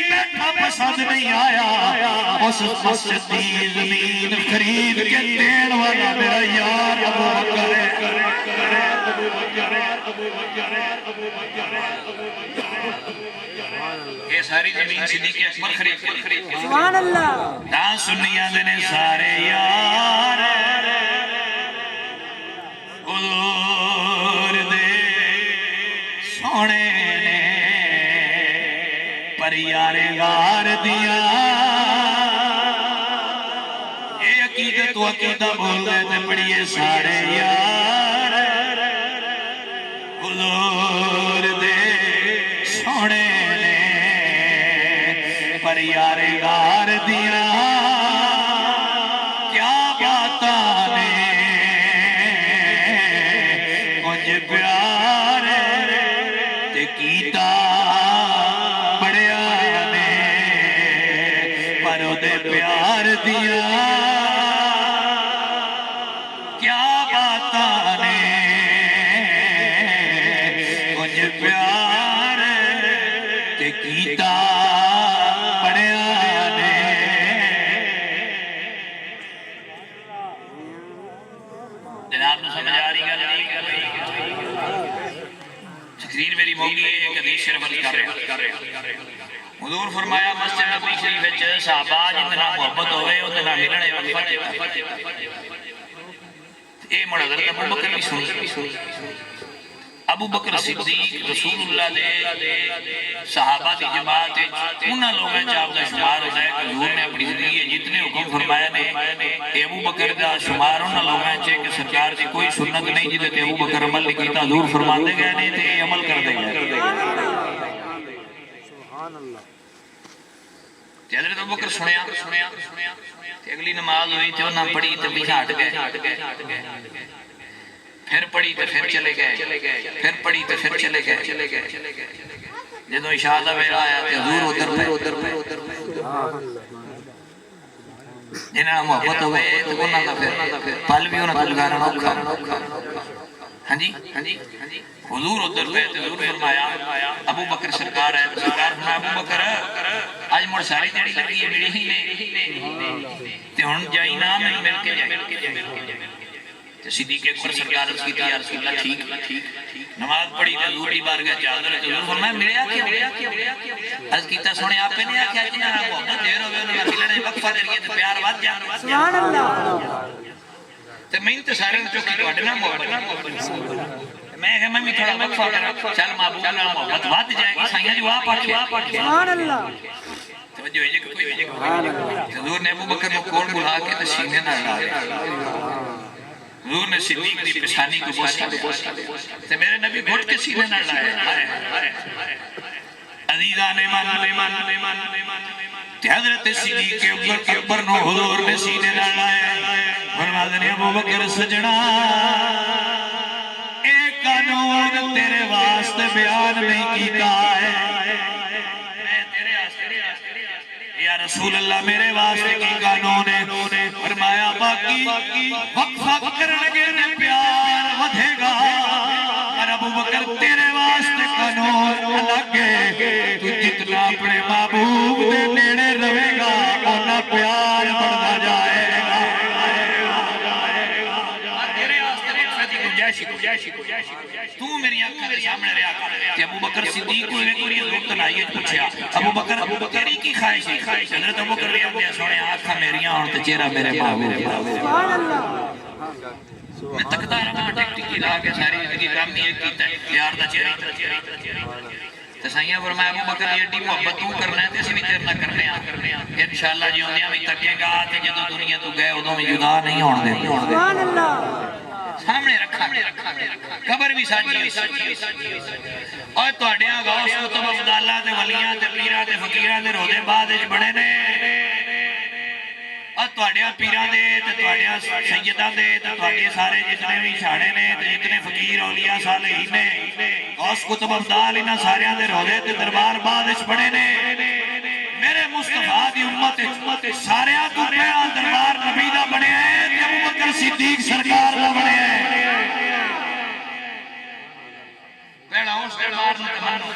بیٹھا پسند نہیں آیا اس مسجد کی زمین خرید کے دین والا میرا یار ابو بکر یہ ساری زمین صدیق اکبر خرید سبحان اللہ تا سنیاں دے نے سارے یار حضور دے سونے نے پر یارے غار دیا یہ عقیدت و عقیدہ بول گئے تھے پڑھئے سارے یار حضور دے سونے نے پر یارے غار دیا کیا باتاں نے کچھ پیار تے کیتا بڑیا نے پر دے پیار دیا کیا باتاں نے کچھ پیار تے کیتا جناب نے سمجھ آ رہی گل تقریر میری موقع ہے ایک حدیث شریف کر رہے ہیں حضور فرمایا مسجد نبی شریف وچ صحابہ جتنا محبت ہوئے اتنا ملنے وقت اے مڑ حضرت ابو بکر بھی سنی ابو بکر صدیق رسول اللہ دے صحابہ دی جماعت انہاں لوگاں چ آپ دا شمار ہوتا ہے کہ حضور نے اپنی زندگی جتنے حکم فرمایا نے اے ابو بکر دا شمار انہاں لوگاں چ کہ سرکار دی کوئی سنت نہیں جدے تے ابو بکر عمل نہیں کیتا حضور فرماندے گئے نے تے عمل کردے گئے سبحان اللہ تے حضرت ابو بکر سنیا تے اگلی نماز ہوئی تے انہاں پڑھی تے پیچھے ہٹ گئے پھر پڑھی تو پھر چلے گئے پھر پڑھی تو پھر چلے گئے جدو عشاء دا ویلا آیا تے حضور ادھر پہ جنہاں محبت ہوئے تو انہاں دا پھر پل بھی انہاں تو لگانا اوکھا ہاں جی حضور ادھر پہ تے حضور فرمایا ابو بکر سرکار ہے سرکار فرمایا ابو بکر آج مڑ ساری دیڑی لگی ہے میری ہی نے تے ہن جائی نا میں مل کے جائے صدیق اکبر سرکار عرض کی یا رسول اللہ ٹھیک نماز پڑھی تے حضور دی بارگاہ چادر تے حضور فرمایا ملیا کیا عرض کیتا سونے آپ نے آکھیا جنہاں نال محبت دیر ہوے انہاں نال ملنے وقفہ دے گئے تے پیار ود جان سبحان اللہ تے میں تے سارے نوں چوکی تواڈے نال محبت میں کہ میں بھی تھوڑا وقفہ کراں چل محبوب نال محبت ود جائے گی سائیاں جو آپ پڑھ سبحان اللہ توجہ ہے کہ کوئی حضور نے ابو بکر کو کول بلا کے تے سینے نال لا حضور نے صدیق دی پشانی کو بوسا تے میرے نبی گھٹ کے سینے نہ لائے عزیزان ایمان تے حضرت صدیق کے اوپر نو حضور نے سینے نہ لائے فرمایا نے ابو بکر سجنا ایک قانون تیرے واسطے بیان نہیں کیتا ہے میں تیرے یا رسول اللہ میرے واسطے کی قانون ہے فرمایا باقی وقفہ کرنگے نے پیار ودھے گا اور ابو بکر تیرے واسطے قانون الگ ہے تو جتنا اپنے محبوب دے نیڑے رہے گا اونا پیار بڑھنا جائے گا تیرے واسطے گنجائش تو میری آنکھوں کے سامنے رہا کر کہ ابو بکر صدیق کو ایک اور یہ ضرورت لائیے پوچھیا ابو بکر تیری کی خواہش ہے حضرت ابو بکر رضی اللہ سونے آنکھاں میریاں اور تے چہرہ میرے محبوب سبحان اللہ میں تکتا رہا ٹک ٹکی لا کے ساری زندگی کام نہیں ایک کیتا ہے یار دا چہرہ تے سائیاں فرمایا ابو بکر یہ ڈی محبت تو کرنا ہے تے اسی بھی تیرے نہ کرنے انشاءاللہ جیوندیاں بھی تکے گا تے جدوں دنیا تو گئے ادوں بھی جدا نہیں ہون دے سبحان اللہ سامنے رکھا قبر بھی ساجی اور تواڈیاں غوث کتب افضالاں تے ولیاں تے پیراں تے فقیراں دے روزے بعد وچ بڑے نے اور تواڈیاں پیراں دے تے تواڈیاں سیداں دے تے تواڈے سارے جتنے بھی چھاڑے نے تے جتنے فقیر اولیاء صالحین نے غوث کتب افضال انہاں ساریاں دے روزے تے دربار بعد وچ بڑے نے میرے مصطفیٰ دی امت سارے تو پہلا دربار نبی دا بنیا ہے بکر صدیق سرکار دا بنیا ہے پہلا اس دربار میں تمنو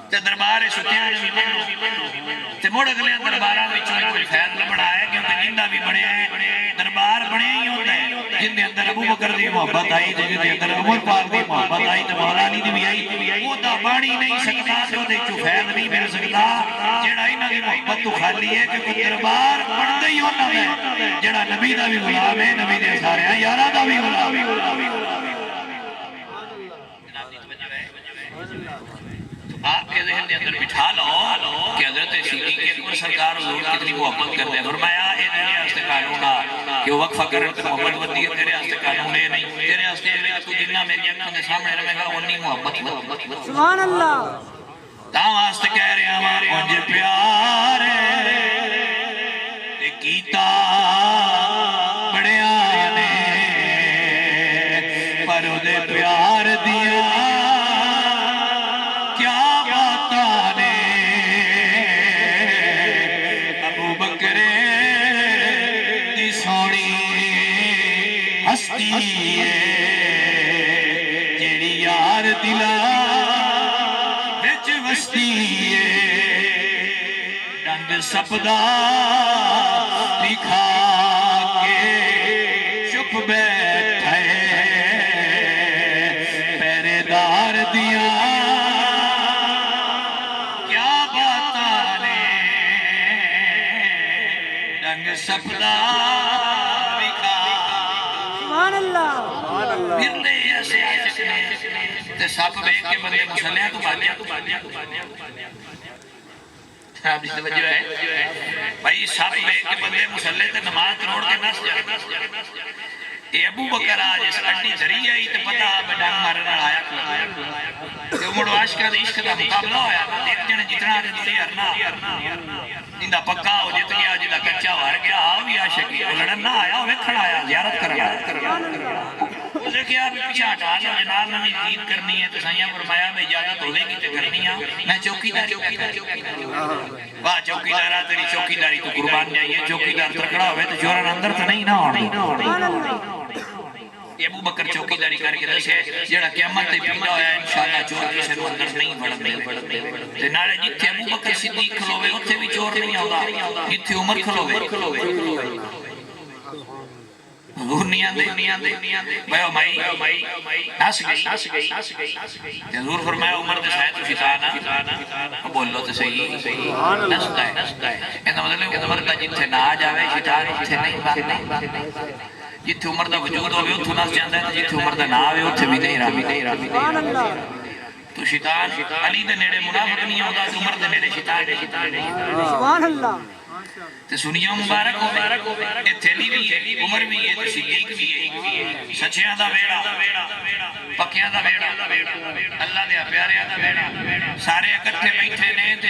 تے دربار ستیان بھی منو تے مڑ اگلے درباراں وچوں کوئی فائد لبڑا ہے کیونکہ جندا بھی بنیا ہے دربار بنے ہی ہوندا ہے جن دے اندر ابو بکر دی محبت آئی تے جن دے اندر عمر پاک دی محبت آئی تے مولا علی دی بھی آئی وہ دا بانی نہیں سکتا تے دے چوں فائد نہیں مل سکتا جڑا انہاں دی محبت تو خالی ہے کہ دربار بندا ہی ہوندا ہے جڑا نبی دا بھی غلام ہے نبی دے سارے یاراں دا بھی غلام ہے آپ کے ذہن کے اندر بٹھا لو کہ حضرت صدیق اکبر سرکار حضور کتنی محبت کرتے ہیں فرمایا اے دنیا واسطے قانون آ کہ وقفہ کرن تے محبت ودی ہے تیرے واسطے قانون اے نہیں تیرے واسطے تو جنہ میری اکھاں دے سامنے رہے گا اونی محبت سبحان اللہ تا واسطے کہہ رہے ہیں اونج پیار تے کیتا بڑیاں نے پر او دے پیار دیاں جیڑی یار دلا بچ وستی ہے ڈنگ سپدا لکھا کے چپ بیٹھے پہرے دار دیا کیا باتاں نے ڈنگ سپدا پھرنے ایسے تے سب بیک کے بندے مسلیاں تو بالیاں آپ جس توجہ ہے بھائی سب بیک کے بندے مسلح تے نماز روڑ کے نس جائے یہ ابو بکر آج اس اڈی دھری آئی تے پتہ بڑھانگ مارنا آیا تے امڑ عاشقہ دے عشق دا مقابلہ ہویا ایک جن جتنا دے دوری ہرنا اندہ پکا ہو جت گیا جدہ کچھا ہر گیا آؤ بھی عاشق ہی لڑن نہ آیا ہوئے کھڑا آیا زیارت کرنا اسے کیا بھی پیچھے ہٹا لو جناب میں عید کرنی ہے تو سائیاں فرمایا میں اجازت ہوئے گی تے کرنی ہے میں چوکی داری واہ چوکی دارہ تیری چوکی داری تو قربان جائیے چوکی دار ترکڑا ہوئے تو جوران اندر تو نہیں نہ ہونا یہ ابو بکر چوکی داری کر کے دسے جڑا قیامت تے پیدا ہویا انشاءاللہ چور کسے نو اندر نہیں بڑھتے تے نالے جتھے ابو بکر صدیق کھلوے اتھے بھی چور نہیں آتا جتھے عمر کھلوے حضور نہیں آندے بھائی مائی نس گئی حضور فرمایا عمر دے سائے تو شیطانا بولو تو صحیح نس گئے اندہ مطلب عمر دا جتھے نہ آ جاوے شیطان اتھے نہیں بات جتھے عمر دا وجود ہوئے اتھو نس جاندہ ہے جتھے عمر دا نہ آوے اتھے بھی نہیں رہا تو شیطان علی دے نیڑے منافق نہیں ہوتا تو عمر دے نیڑے شیطان سبحان اللہ تے سنیاں مبارک ہوئے اے تھیلی بھی ہے عمر بھی ہے صدیق بھی ہے سچیاں دا بیڑا پکیاں دا بیڑا اللہ دے پیاریاں دا بیڑا سارے اکٹھے بیٹھے نے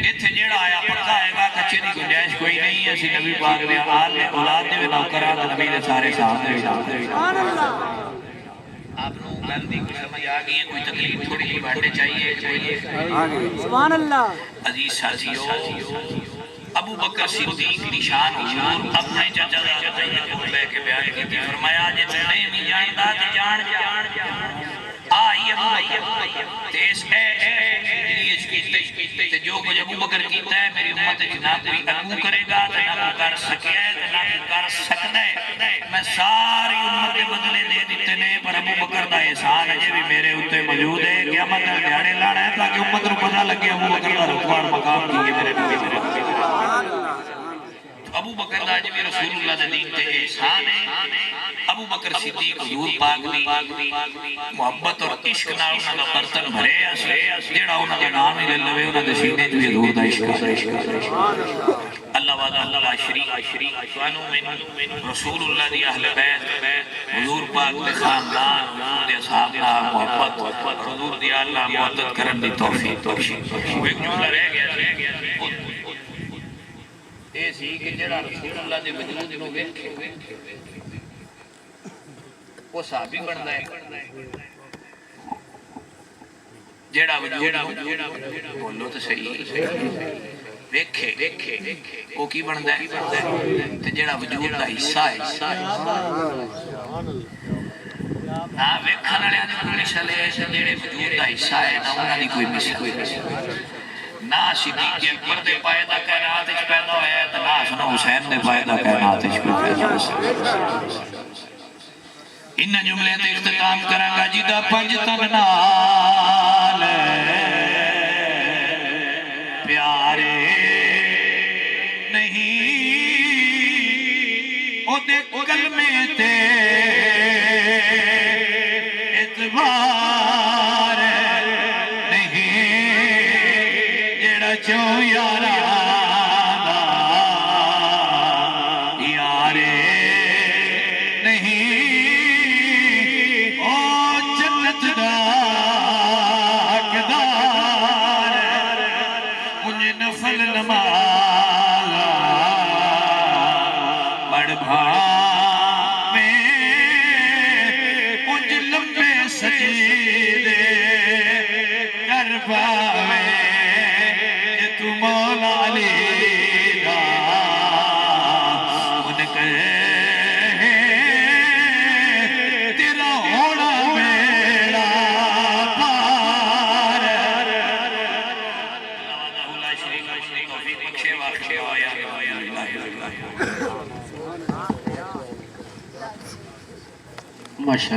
ایتھے جیڑا آیا پکا ہے گا کچھے دی گنجائش کوئی نہیں ہے اسی نبی پاک دے آل دے اولاد دے نوکران نبی دے سارے ساتھ دے سبحان اللہ آپ نو گل دی کوئی سمجھ آگئی ہے کوئی تکلیف تھوڑی کی بڑھنے چاہیے سبحان اللہ عزیز ساتھیو ابو بکر صدیق نشان حضور اپنے چچا دادا کو لے کے بیان کی فرمایا جے نہیں بھی جاندا تے جان آئی ابو تیس اے تے جو کچھ ابو بکر کیتا ہے میری امت جناب بھی ابو کرے گا تے نہ کر سکیا ہے تے نہ کر سکدا ہے میں ساری امت دے بدلے دے دتے نے پر ابو بکر دا احسان اجے بھی میرے اوتے موجود ہے قیامت دے دیہاڑے لانا ہے تاکہ امت نوں پتہ لگے ابو بکر دا رتبہ اور مقام کی ہے میرے نبی ابو بکر دا جی رسول اللہ دے دین تے احسان ہے ابو بکر صدیق حضور پاک دی محبت اور عشق نال انہاں دا برتن بھرے اسے جیڑا انہاں دے نام ہی لے لوے انہاں دے سینے تے حضور دا عشق اللہ وعدہ اللہ شریک وانو من رسول اللہ دی اہل بیت حضور پاک دے خاندان دے اصحاب نال محبت حضور دی اللہ محبت کرن دی توفیق ایک جملہ رہ گیا اے سی کہ جڑا رسول اللہ دے وجود نو ویکھے وہ صحابی بندا ہے جڑا وجود بولو تو صحیح ویکھے وہ کی بنتا ہے تے جڑا وجود دا حصہ ہے ہاں ویکھن والے دی مثال ہے جڑے وجود دا حصہ ہے نا انہاں دی کوئی مثال نہ صدیق اکبر دے پائے دا کائنات وچ پیدا ہویا ہے تے نہ حسن حسین دے پائے دا کائنات وچ پیدا ہویا ان جملے تے اختتام کراں گا جدا پنج تن نال پیارے نہیں او دے کلمے تے اعتبار نہیں جڑا چوں یارا یارے نہیں او جنت دا حقدار مجھے نفل نمالا بڑھ بھامے مجھے لمبے سجدے کر پاوے کہ تو مولا علی دا ان کہے تیرا ہونا میرا پار اللہ شریک توفیق بخشے واقعے آیا ماشاء